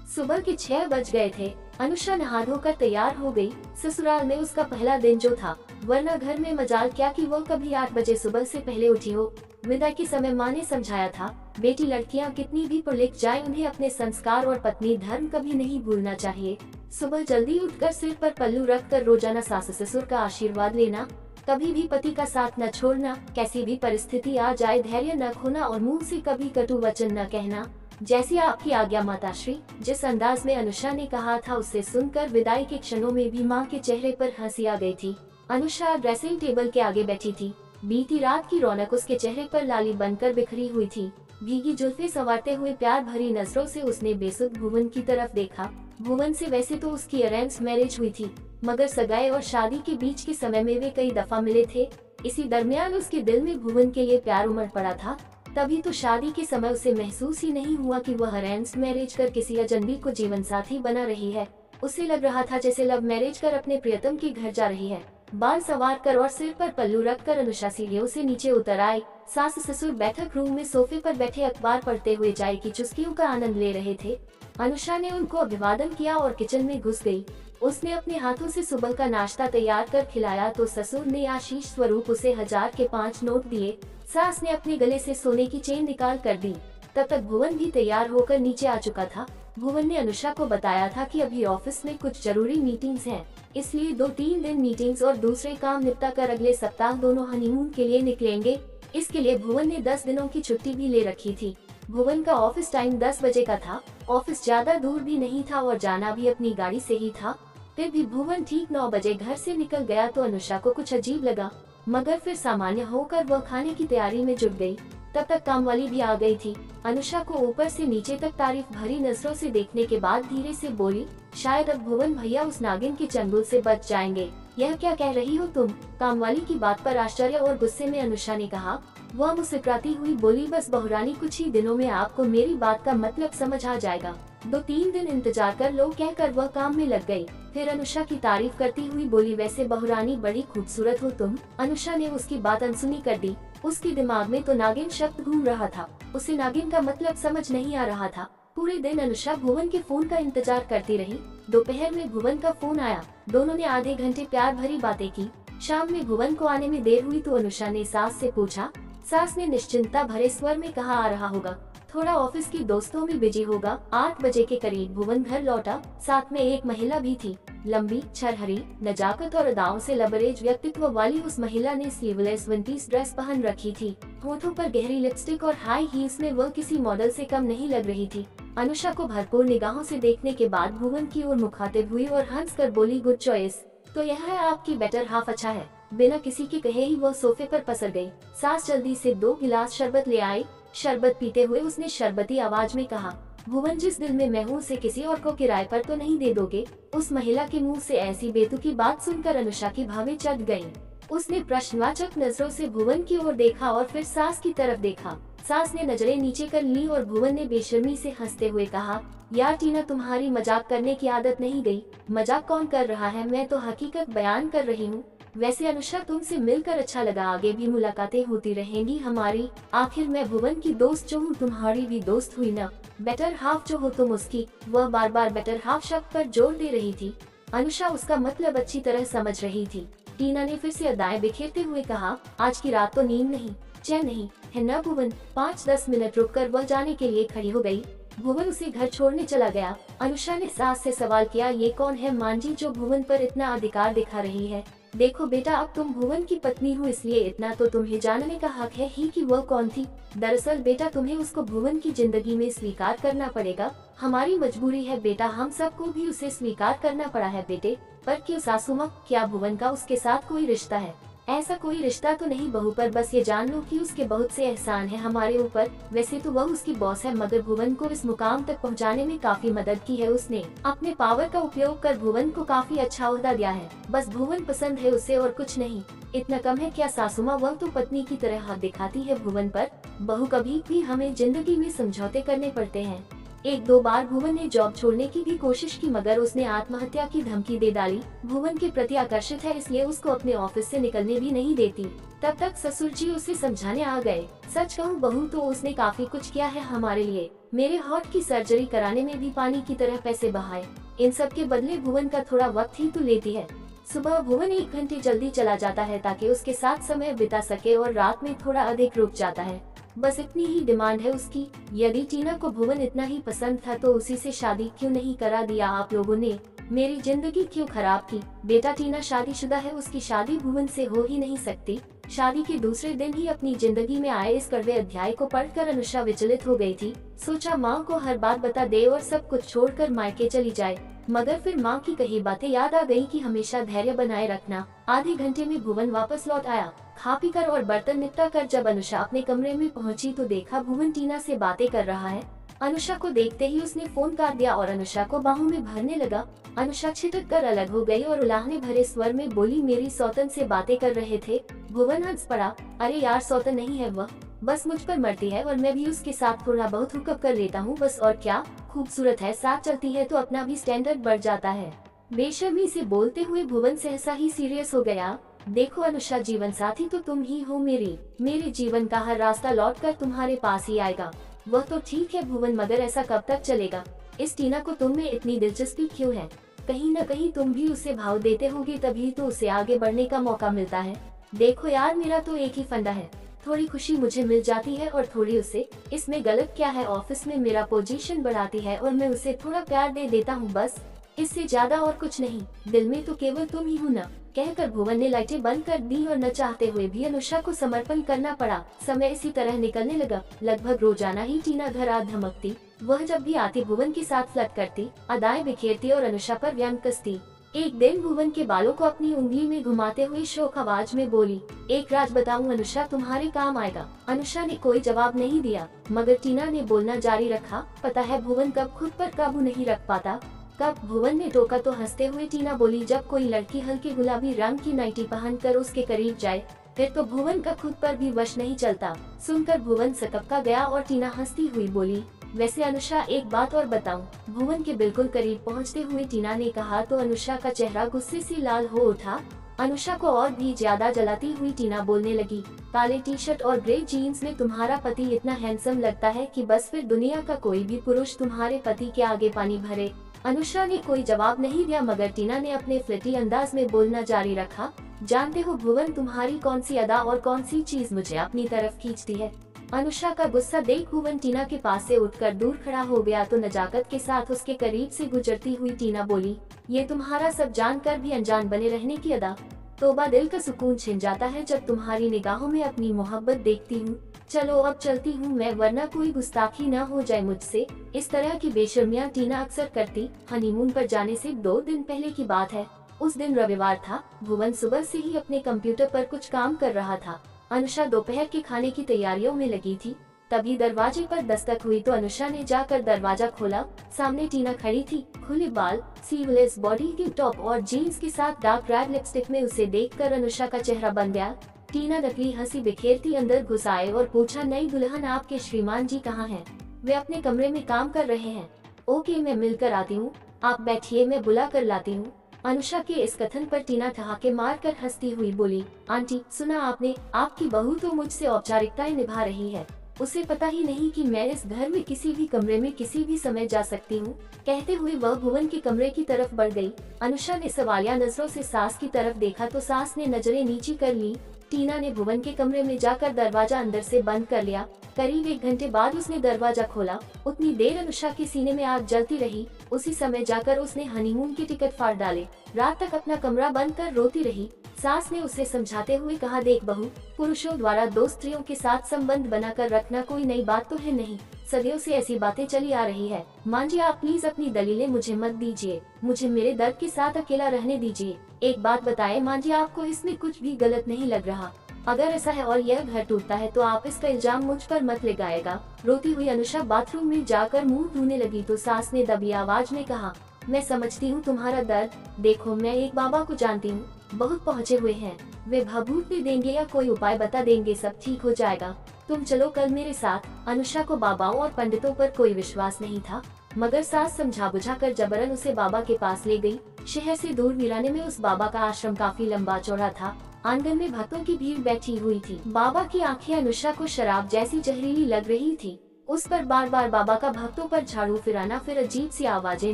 सुबह के 6 बज गए थे। अनुषा नहा धोकर तैयार हो गई। ससुराल में उसका पहला दिन जो था, वरना घर में मजाल क्या कि वो कभी 8 बजे सुबह से पहले उठी हो। विदा के समय माँ ने समझाया था, बेटी लड़कियाँ कितनी भी पढ़ लिख जाए, उन्हें अपने संस्कार और पत्नी धर्म कभी नहीं भूलना चाहिए। सुबह जल्दी उठकर सिर पर पल्लू रखकर रोजाना सास ससुर का आशीर्वाद लेना, कभी भी पति का साथ न छोड़ना, कैसी भी परिस्थिति आ जाए धैर्य न खोना और मुंह से कभी कटु वचन न कहना। जैसी आपकी आज्ञा माताश्री। जिस अंदाज में अनुषा ने कहा था, उससे सुनकर विदाई के क्षणों में भी माँ के चेहरे पर हंसी आ गई थी। अनुषा ड्रेसिंग टेबल के आगे बैठी थी। बीती रात की रौनक उसके चेहरे पर लाली बनकर बिखरी हुई थी। भीगी जुल्फे संवारते हुए प्यार भरी नजरों से उसने बेसुध भुवन की तरफ देखा। भुवन से वैसे तो उसकी अरेंज मैरिज हुई थी, मगर सगाई और शादी के बीच के समय में वे कई दफा मिले थे। इसी दरमियान उसके दिल में भुवन के लिए प्यार उमड़ पड़ा था। तभी तो शादी के समय उसे महसूस ही नहीं हुआ कि वह अरेंज मैरिज कर किसी अजनबी को जीवन साथी बना रही है। उसे लग रहा था जैसे लव मैरिज कर अपने प्रियतम के घर जा रही है। बाल संवार कर और सिर पर पल्लू रखकर अनुषा सीढ़ियों से नीचे उतर आई। सास ससुर बैठक रूम में सोफे पर बैठे अखबार पढ़ते हुए चाय की चुस्कियों का आनंद ले रहे थे। अनुषा ने उनको अभिवादन किया और किचन में घुस गई। उसने अपने हाथों से सुबह का नाश्ता तैयार कर खिलाया तो ससुर ने आशीष स्वरूप उसे 1000 के 5 नोट दिए। सास ने अपने गले से सोने की चेन निकाल कर दी। तब तक भुवन भी तैयार होकर नीचे आ चुका था। भुवन ने अनुषा को बताया था कि अभी ऑफिस में कुछ जरूरी मीटिंग्स हैं, इसलिए 2-3 दिन मीटिंग्स और दूसरे काम निपटा कर अगले सप्ताह दोनों हनीमून के लिए निकलेंगे। इसके लिए भुवन ने 10 दिनों की छुट्टी भी ले रखी थी। भुवन का ऑफिस टाइम 10 बजे का था। ऑफिस ज्यादा दूर भी नहीं था और जाना भी अपनी गाड़ी से ही था। फिर भी भुवन ठीक 9 बजे घर से निकल गया तो अनुषा को कुछ अजीब लगा, मगर फिर सामान्य होकर वह खाने की तैयारी में जुट गई। तब तक कामवाली भी आ गई थी। अनुषा को ऊपर से नीचे तक तारीफ भरी नजरों से देखने के बाद धीरे से बोली, शायद अब भुवन भैया उस नागिन के चंगुल से बच जाएंगे। यह क्या कह रही हो तुम? कामवाली की बात पर आश्चर्य और गुस्से में अनुषा ने कहा। वह मुस्कुराती हुई बोली, बस बहुरानी, कुछ ही दिनों में आपको मेरी बात का मतलब समझ आ जाएगा। 2-3 दिन इंतजार कर लो, कहकर वह काम में लग गई। फिर अनुषा की तारीफ करती हुई बोली, वैसे बहुरानी बड़ी खूबसूरत हो तुम। अनुषा ने उसकी बात अनसुनी कर दी। उसके दिमाग में तो नागिन शब्द घूम रहा था। उसे नागिन का मतलब समझ नहीं आ रहा था। पूरे दिन अनुषा भुवन के फोन का इंतजार करती रही। दोपहर में भुवन का फोन आया। दोनों ने आधे घंटे प्यार भरी बातें की। शाम में भुवन को आने में देर हुई तो अनुषा ने सास से पूछा। सास ने निश्चिंता भरे स्वर में कहा, आ रहा होगा, थोड़ा ऑफिस की दोस्तों में बिजी होगा। 8 बजे के करीब भुवन घर लौटा। साथ में एक महिला भी थी। लंबी, छरहरी, नजाकत और अदाओं से लबरेज व्यक्तित्व वाली उस महिला ने स्लीवलेस वन पीस ड्रेस पहन रखी थी। होठों पर गहरी लिपस्टिक और हाई हील्स में वह किसी मॉडल से कम नहीं लग रही थी। अनुषा को भरपूर निगाहों से देखने के बाद भुवन की ओर मुखातिब हुई और हंसकर बोली, गुड चॉइस। तो यह है आपकी बेटर हाफ, अच्छा है। बिना किसी के कहे ही वह सोफे पर पसर गई। सास जल्दी से 2 गिलास शरबत ले आई। शरबत पीते हुए उसने शरबती आवाज में कहा, भुवन, जिस दिल में मैं हूँ उसे किसी और को किराए पर तो नहीं दे दोगे? उस महिला के मुंह से ऐसी बेतुकी बात सुनकर अनुषा की भावें चढ़ गईं। उसने प्रश्नवाचक नजरों से भुवन की ओर देखा और फिर सास की तरफ देखा। सास ने नजरें नीचे कर ली और भुवन ने बेशर्मी से हंसते हुए कहा, यार टीना, तुम्हारी मजाक करने की आदत नहीं गई। मजाक कौन कर रहा है, मैं तो हकीकत बयान कर रही हूँ। वैसे अनुषा, तुमसे मिलकर अच्छा लगा। आगे भी मुलाकातें होती रहेंगी हमारी। आखिर मैं भुवन की दोस्त जो हूँ, तुम्हारी भी दोस्त हुई ना। बेटर हाफ जो हो तुम उसकी। वह बार बार बेटर हाफ शब्द पर जोर दे रही थी। अनुषा उसका मतलब अच्छी तरह समझ रही थी। टीना ने फिर से अदाएं बिखेरते हुए कहा, आज की रात तो नींद नहीं, चैन नहीं है ना भुवन? 5-10 मिनट रुककर वह जाने के लिए खड़ी हो गई। भुवन उसे घर छोड़ने चला गया। अनुषा ने सास से सवाल किया, ये कौन है मांझी जो भुवन पर इतना अधिकार दिखा रही है? देखो बेटा, अब तुम भुवन की पत्नी हो, इसलिए इतना तो तुम्हें जानने का हक है ही कि वह कौन थी। दरअसल बेटा, तुम्हें उसको भुवन की जिंदगी में स्वीकार करना पड़ेगा। हमारी मजबूरी है बेटा, हम सबको भी उसे स्वीकार करना पड़ा है बेटे। पर क्यों सासू माँ, क्या भुवन का उसके साथ कोई रिश्ता है? ऐसा कोई रिश्ता तो नहीं बहू, पर बस ये जान लो कि उसके बहुत से एहसान है हमारे ऊपर। वैसे तो वह उसकी बॉस है, मगर भुवन को इस मुकाम तक पहुंचाने में काफी मदद की है। उसने अपने पावर का उपयोग कर भुवन को काफी अच्छा ओहदा दिया है। बस भुवन पसंद है उसे और कुछ नहीं। इतना कम है क्या सासू माँ? वह तो पत्नी की तरह हाथ दिखाती है भुवन पर। बहू, कभी भी हमें जिंदगी में समझौते करने पड़ते हैं। एक दो बार भुवन ने जॉब छोड़ने की भी कोशिश की, मगर उसने आत्महत्या की धमकी दे डाली। भुवन के प्रति आकर्षित है, इसलिए उसको अपने ऑफिस से निकलने भी नहीं देती। तब तक ससुर जी उसे समझाने आ गए। सच कहूँ बहू, तो उसने काफी कुछ किया है हमारे लिए। मेरे हार्ट की सर्जरी कराने में भी पानी की तरह पैसे बहाए। इन सब के बदले भुवन का थोड़ा वक्त ही तो लेती है। सुबह भुवन 1 घंटे जल्दी चला जाता है ताकि उसके साथ समय बिता सके, और रात में थोड़ा अधिक रुक जाता है। बस इतनी ही डिमांड है उसकी। यदि टीना को भुवन इतना ही पसंद था तो उसी से शादी क्यों नहीं करा दिया आप लोगों ने? मेरी जिंदगी क्यों खराब की? बेटा, टीना शादीशुदा है, उसकी शादी भुवन से हो ही नहीं सकती। शादी के दूसरे दिन ही अपनी जिंदगी में आए इस कड़वे अध्याय को पढ़कर अनुषा विचलित हो गई थी। सोचा माँ को हर बात बता दे और सब कुछ छोड़कर मायके चली जाए, मगर फिर माँ की कही बातें याद आ गई कि हमेशा धैर्य बनाए रखना। आधे घंटे में भुवन वापस लौट आया। खा पी कर और बर्तन निपटा कर जब अनुषा अपने कमरे में पहुंची तो देखा भुवन टीना से बातें कर रहा है। अनुषा को देखते ही उसने फोन काट दिया और अनुषा को बाहों में भरने लगा। अनुषा छिटक कर अलग हो गई और उलाहने भरे स्वर में बोली, मेरी सौतन से बातें कर रहे थे। भुवन हंस पड़ा। अरे यार, सौतन नहीं है वह, बस मुझ पर मरती है और मैं भी उसके साथ थोड़ा बहुत हुकअप कर लेता हूँ बस, और क्या। खूबसूरत है, साथ चलती है तो अपना भी स्टैंडर्ड बढ़ जाता है। बेशर्मी से बोलते हुए भुवन सहसा ही सीरियस हो गया। देखो अनुषा, जीवन साथी तो तुम ही हो मेरे जीवन का हर रास्ता लौटकर तुम्हारे पास ही आएगा। वह तो ठीक है भुवन, मगर ऐसा कब तक चलेगा? इस टीना को तुम में इतनी दिलचस्पी क्यों है? कहीं न कहीं तुम भी उसे भाव देते होगे, तभी तो उसे आगे बढ़ने का मौका मिलता है। देखो यार, मेरा तो एक ही फंडा है, थोड़ी खुशी मुझे मिल जाती है और थोड़ी उसे। इसमें गलत क्या है? ऑफिस में मेरा पोजीशन बढ़ाती है और मैं उसे थोड़ा प्यार दे देता हूँ, बस इससे ज्यादा और कुछ नहीं। दिल में तो केवल तुम ही हो ना। कहकर भुवन ने लाइटें बंद कर दी और न चाहते हुए भी अनुषा को समर्पण करना पड़ा। समय इसी तरह निकलने लगा। लगभग रोजाना ही टीना घर आ धमकती। वह जब भी आती भुवन के साथ फ्लर्ट करती, अदाएं बिखेरती और अनुषा पर व्यंग कसती। एक दिन भुवन के बालों को अपनी उंगली में घुमाते हुए शोक आवाज में बोली, एक राज बताऊं अनुषा, तुम्हारे काम आएगा। अनुषा ने कोई जवाब नहीं दिया, मगर टीना ने बोलना जारी रखा। पता है भुवन कब खुद पर काबू नहीं रख पाता? कब? भुवन ने टोका तो हंसते हुए टीना बोली, जब कोई लड़की हल्के गुलाबी रंग की नाइटी पहनकर उसके करीब जाए, फिर तो भुवन का खुद पर भी वश नहीं चलता। सुनकर भुवन सकपका गया और टीना हंसती हुई बोली, वैसे अनुषा एक बात और बताऊं? भुवन के बिल्कुल करीब पहुंचते हुए टीना ने कहा तो अनुषा का चेहरा गुस्से से लाल हो उठा। अनुषा को और भी ज्यादा जलाती हुई टीना बोलने लगी, काले टी शर्ट और ग्रे जीन्स में तुम्हारा पति इतना हैंडसम लगता है कि बस फिर दुनिया का कोई भी पुरुष तुम्हारे पति के आगे पानी भरे। अनुषा ने कोई जवाब नहीं दिया, मगर टीना ने अपने फ्लर्टी अंदाज में बोलना जारी रखा, जानते हो भुवन, तुम्हारी कौन सी अदा और कौन सी चीज मुझे अपनी तरफ खींचती है? अनुषा का गुस्सा देख भुवन टीना के पास से उठकर दूर खड़ा हो गया तो नजाकत के साथ उसके करीब से गुजरती हुई टीना बोली, ये तुम्हारा सब जानकर भी अनजान बने रहने की अदा। तोबा, दिल का सुकून छिन जाता है जब तुम्हारी निगाहों में अपनी मोहब्बत देखती हूँ। चलो अब चलती हूँ मैं, वरना कोई गुस्ताखी न हो जाए मुझसे। इस तरह की बेशर्मियां टीना अक्सर करती। हनीमून पर जाने से 2 दिन पहले की बात है। उस दिन रविवार था। भुवन सुबह से ही अपने कंप्यूटर पर कुछ काम कर रहा था। अनुषा दोपहर के खाने की तैयारियों में लगी थी। तभी दरवाजे पर दस्तक हुई तो अनुषा ने जाकर दरवाजा खोला। सामने टीना खड़ी थी, खुले बाल, स्लीवलेस बॉडी की टॉप और जीन्स के साथ डार्क रेड लिपस्टिक में। उसे देखकर अनुषा का चेहरा बन गया। टीना नकली हंसी बिखेरती अंदर घुस आए और पूछा, नई दुल्हन, आपके श्रीमान जी कहाँ हैं? वे अपने कमरे में काम कर रहे हैं। ओके, मैं मिलकर आती हूँ, आप बैठिए, मैं बुला कर लाती हूँ। अनुषा के इस कथन पर टीना ठहाके मारकर हंसती हुई बोली, आंटी सुना आपने? आपकी बहू तो मुझसे औपचारिकताएं निभा रही है। उसे पता ही नहीं कि मैं इस घर में किसी भी कमरे में किसी भी समय जा सकती हूँ। कहते हुए वह भुवन के कमरे की तरफ बढ़ गई। अनुषा ने सवालिया नजरों से सास की तरफ देखा तो सास ने नजरें नीची कर ली। टीना ने भुवन के कमरे में जाकर दरवाजा अंदर से बंद कर लिया। करीब 1 घंटे बाद उसने दरवाजा खोला। उतनी देर अनुषा के सीने में आग जलती रही। उसी समय जाकर उसने हनीमून के टिकट फाड़ डाले। रात तक अपना कमरा बंद कर रोती रही। सास ने उसे समझाते हुए कहा, देख बहू, पुरुषों द्वारा 2 स्त्रियों के साथ संबंध बनाकर रखना कोई नई बात तो है नहीं। सदियों से ऐसी बातें चली आ रही है। मां जी, आप प्लीज अपनी दलीलें मुझे मत दीजिए। मुझे मेरे दर्द के साथ अकेला रहने दीजिए। एक बात बताएं मां जी, आपको इसमें कुछ भी गलत नहीं लग रहा? अगर ऐसा है और यह घर टूटता है तो आप इसका इल्जाम मुझ पर मत लगाएगा। रोती हुई अनुषा बाथरूम में जाकर मुंह धोने लगी तो सास ने दबी आवाज में कहा, मैं समझती हूँ तुम्हारा दर्द। देखो, मैं एक बाबा को जानती हूँ, बहुत पहुँचे हुए हैं। वे भभूत दे देंगे या कोई उपाय बता देंगे, सब ठीक हो जाएगा। तुम चलो कल मेरे साथ। अनुषा को बाबाओं और पंडितों पर कोई विश्वास नहीं था, मगर सास समझा बुझा कर जबरन उसे बाबा के पास ले गई। शहर से दूर वीराने में उस बाबा का आश्रम काफी लंबा चौड़ा था। आंगन में भक्तों की भीड़ बैठी हुई थी। बाबा की आंखें अनुषा को शराब जैसी जहरीली लग रही थी। उस पर बार बार बाबा का भक्तों पर झाड़ू फिराना, फिर अजीब सी आवाजें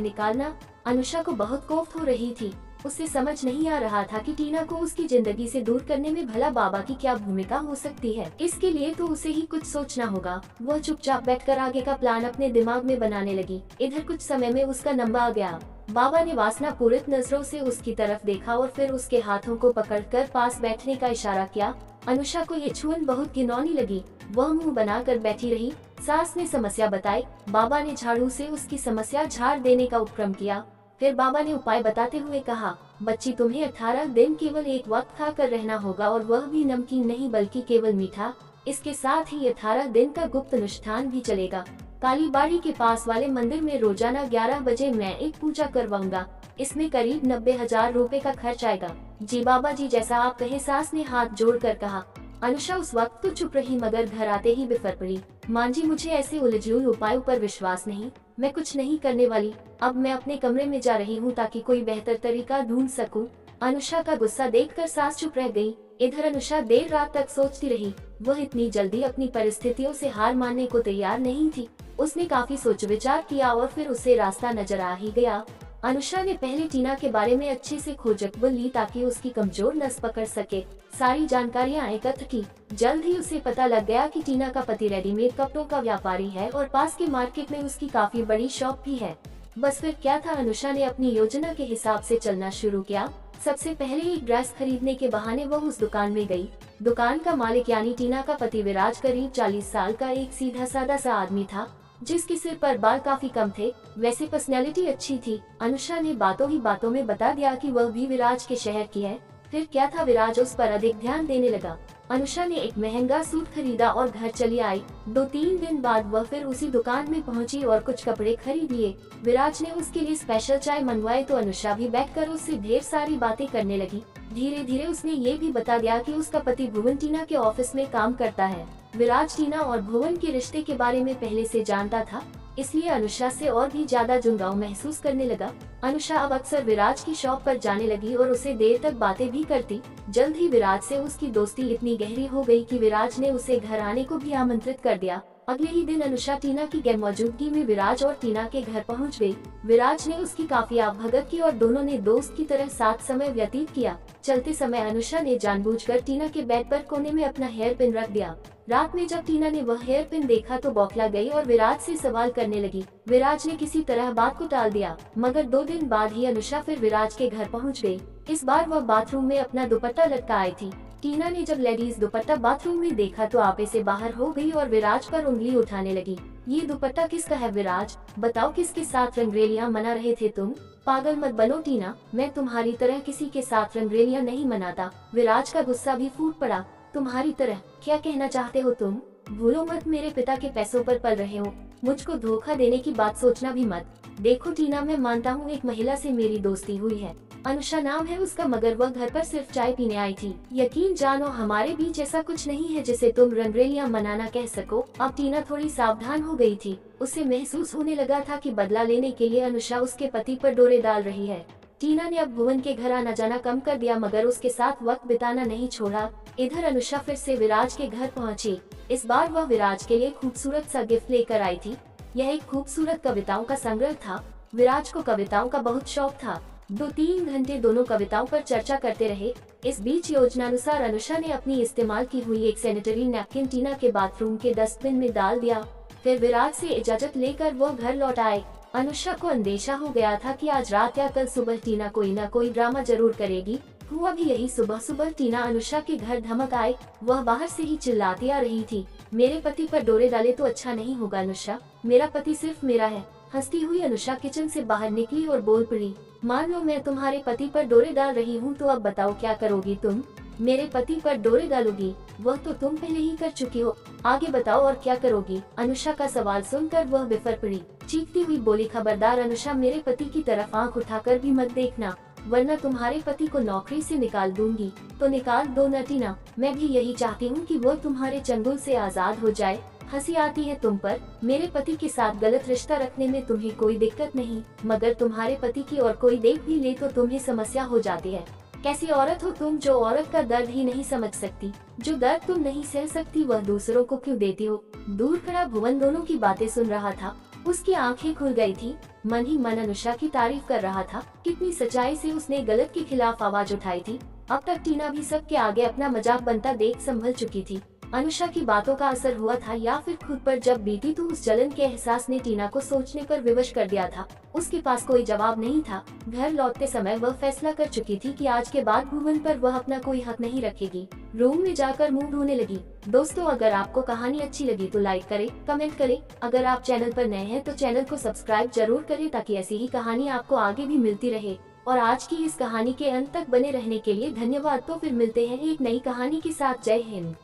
निकालना अनुषा को बहुत कोफ्त हो रही थी। उसे समझ नहीं आ रहा था कि टीना को उसकी जिंदगी से दूर करने में भला बाबा की क्या भूमिका हो सकती है। इसके लिए तो उसे ही कुछ सोचना होगा। वह चुपचाप बैठकर आगे का प्लान अपने दिमाग में बनाने लगी। इधर कुछ समय में उसका नंबर आ गया। बाबा ने वासना पूरित नजरों से उसकी तरफ देखा और फिर उसके हाथों को पकड़कर पास बैठने का इशारा किया। अनुषा को ये छुअन बहुत घिनौनी लगी। वह मुंह बनाकर बैठी रही। सास ने समस्या बताई। बाबा ने झाड़ू से उसकी समस्या झाड़ देने का उपक्रम किया। फिर बाबा ने उपाय बताते हुए कहा, बच्ची तुम्हें 18 दिन केवल एक वक्त खाकर रहना होगा, और वह भी नमकीन नहीं बल्कि केवल मीठा। इसके साथ ही 18 दिन का गुप्त अनुष्ठान भी चलेगा। कालीबाड़ी के पास वाले मंदिर में रोजाना 11 बजे मैं एक पूजा करवाऊंगा। इसमें करीब 90,000 रुपए का खर्च आएगा। जी बाबा जी, जैसा आप कहे, सास ने हाथ जोड़कर कहा। अनुषा उस वक्त तो चुप रही, मगर घर आते ही बिफर पड़ी। मां जी, मुझे ऐसे उलझुल उपायों पर विश्वास नहीं, मैं कुछ नहीं करने वाली। अब मैं अपने कमरे में जा रही हूँ ताकि कोई बेहतर तरीका ढूंढ सकूं। अनुषा का गुस्सा देखकर सास चुप रह गई। इधर अनुषा देर रात तक सोचती रही। वह इतनी जल्दी अपनी परिस्थितियों से हार मानने को तैयार नहीं थी। उसने काफी सोच विचार किया और फिर उसे रास्ता नजर आ ही गया। अनुषा ने पहले टीना के बारे में अच्छे से खोजखबीन ली ताकि उसकी कमजोर नस पकड़ सके। सारी जानकारियां एकत्र की। जल्द ही उसे पता लग गया कि टीना का पति रेडीमेड कपड़ों का व्यापारी है और पास के मार्केट में उसकी काफी बड़ी शॉप भी है। बस फिर क्या था, अनुषा ने अपनी योजना के हिसाब से चलना शुरू किया। सबसे पहले एक ड्रेस खरीदने के बहाने वह उस दुकान में गई। दुकान का मालिक यानी टीना का पति विराज करीब 40 साल का एक सीधा सादा सा आदमी था, जिसके सिर पर बाल काफी कम थे। वैसे पर्सनैलिटी अच्छी थी। अनुषा ने बातों ही बातों में बता दिया कि वह भी विराज के शहर की है। फिर क्या था, विराज उस पर अधिक ध्यान देने लगा। अनुषा ने एक महंगा सूट खरीदा और घर चली आई। 2-3 दिन बाद वह फिर उसी दुकान में पहुंची और कुछ कपड़े खरीद लिए। विराज ने उसके लिए स्पेशल चाय मंगवाई तो अनुषा भी बैठकर उससे ढेर सारी बातें करने लगी। धीरे धीरे उसने ये भी बता दिया कि उसका पति भुवन टीना के ऑफिस में काम करता है। विराज टीना और भुवन के रिश्ते के बारे में पहले से जानता था, इसलिए अनुषा से और भी ज्यादा जुड़ाव महसूस करने लगा। अनुषा अब अक्सर विराज की शॉप पर जाने लगी और उसे देर तक बातें भी करती। जल्द ही विराज से उसकी दोस्ती इतनी गहरी हो गई कि विराज ने उसे घर आने को भी आमंत्रित कर दिया। अगले ही दिन अनुषा टीना की गैर मौजूदगी में विराज और टीना के घर पहुंच गई। विराज ने उसकी काफी आवभगत की और दोनों ने दोस्त की तरह साथ समय व्यतीत किया। चलते समय अनुषा ने जानबूझकर टीना के बेड पर कोने में अपना हेयर पिन रख दिया। रात में जब टीना ने वह हेयर पिन देखा तो बौखला गई और विराज से सवाल करने लगी। विराज ने किसी तरह बात को टाल दिया, मगर 2 दिन बाद ही अनुषा फिर विराज के घर पहुंच गई। इस बार वह बाथरूम में अपना दुपट्टा लटका आई थी। टीना ने जब लेडीज दुपट्टा बाथरूम में देखा तो आपे से बाहर हो गई और विराज पर उंगली उठाने लगी। ये दुपट्टा किसका है विराज? बताओ, किसके साथ रंगरेलियां मना रहे थे तुम? पागल मत बनो टीना, मैं तुम्हारी तरह किसी के साथ रंगरेलियां नहीं मनाता। विराज का गुस्सा भी फूट पड़ा। तुम्हारी तरह? क्या कहना चाहते हो तुम? भूलो मत, मेरे पिता के पैसों पर पल रहे हो। मुझको धोखा देने की बात सोचना भी मत। देखो टीना, मैं मानता हूँ एक महिला से मेरी दोस्ती हुई है, अनुषा नाम है उसका, मगर वह घर पर सिर्फ चाय पीने आई थी। यकीन जानो हमारे बीच ऐसा कुछ नहीं है जिसे तुम रंगरेलियां मनाना कह सको। अब टीना थोड़ी सावधान हो गई थी। उसे महसूस होने लगा था कि बदला लेने के लिए अनुषा उसके पति पर डोरे डाल रही है। टीना ने अब भुवन के घर आना जाना कम कर दिया, मगर उसके साथ वक्त बिताना नहीं छोड़ा। इधर अनुषा फिर से विराज के घर पहुंची। इस बार वह विराज के लिए खूबसूरत सा गिफ्ट लेकर आई थी। यह एक खूबसूरत कविताओं का संग्रह था। विराज को कविताओं का बहुत शौक था। 2-3 घंटे दोनों कविताओं पर चर्चा करते रहे। इस बीच योजनानुसार अनुषा ने अपनी इस्तेमाल की हुई एक सैनिटरी नैपकिन टीना के बाथरूम के डस्टबिन में डाल दिया। फिर विराज से इजाजत लेकर वो घर लौट आए। अनुषा को अंदेशा हो गया था कि आज रात या कल सुबह टीना कोई न कोई ड्रामा जरूर करेगी। हुआ भी यही। सुबह सुबह टीना अनुषा के घर धमक आए। वह बाहर से ही चिल्लाती आ रही थी, मेरे पति पर डोरे डाले तो अच्छा नहीं होगा अनुषा, मेरा पति सिर्फ मेरा है। हंसती हुई अनुषा किचन से बाहर निकली और बोल पड़ी, मान लो मैं तुम्हारे पति पर डोरे डाल रही हूँ तो अब बताओ क्या करोगी तुम? मेरे पति पर डोरे डालोगी? वह तो तुम पहले ही कर चुकी हो, आगे बताओ और क्या करोगी? अनुषा का सवाल सुनकर वह बिफर पड़ी। चीखती हुई बोली, खबरदार अनुषा, मेरे पति की तरफ आंख उठाकर भी मत देखना। वरना तुम्हारे पति को नौकरी से निकाल दूंगी। तो निकाल दो न टीना, मैं भी यही चाहती हूँ कि वो तुम्हारे चंगुल से आजाद हो जाए। हंसी आती है तुम पर, मेरे पति के साथ गलत रिश्ता रखने में तुम्हें कोई दिक्कत नहीं, मगर तुम्हारे पति की और कोई देख भी ले तो तुम्हें समस्या हो जाती है। कैसी औरत हो तुम जो औरत का दर्द ही नहीं समझ सकती, जो दर्द तुम नहीं सह सकती वह दूसरों को क्यों देती हो। दूर खड़ा भुवन दोनों की बातें सुन रहा था, उसकी आंखें खुल गई थी, मन ही मन अनुषा की तारीफ कर रहा था। कितनी सच्चाई से उसने गलत के खिलाफ आवाज उठाई थी। अब तक टीना भी सबके आगे अपना मजाक बनता देख संभल चुकी थी। अनुषा की बातों का असर हुआ था या फिर खुद पर जब बीती तो उस जलन के एहसास ने टीना को सोचने पर विवश कर दिया था। उसके पास कोई जवाब नहीं था। घर लौटते समय वह फैसला कर चुकी थी कि आज के बाद भुवन पर वह अपना कोई हक नहीं रखेगी। रूम में जाकर मुंह धोने लगी। दोस्तों, अगर आपको कहानी अच्छी लगी तो लाइक करें, कमेंट करें। अगर आप चैनल पर नए हैं तो चैनल को सब्सक्राइब जरूर करें ताकि ऐसी ही कहानी आपको आगे भी मिलती रहे। और आज की इस कहानी के अंत तक बने रहने के लिए धन्यवाद। तो फिर मिलते हैं एक नई कहानी के साथ। जय हिंद।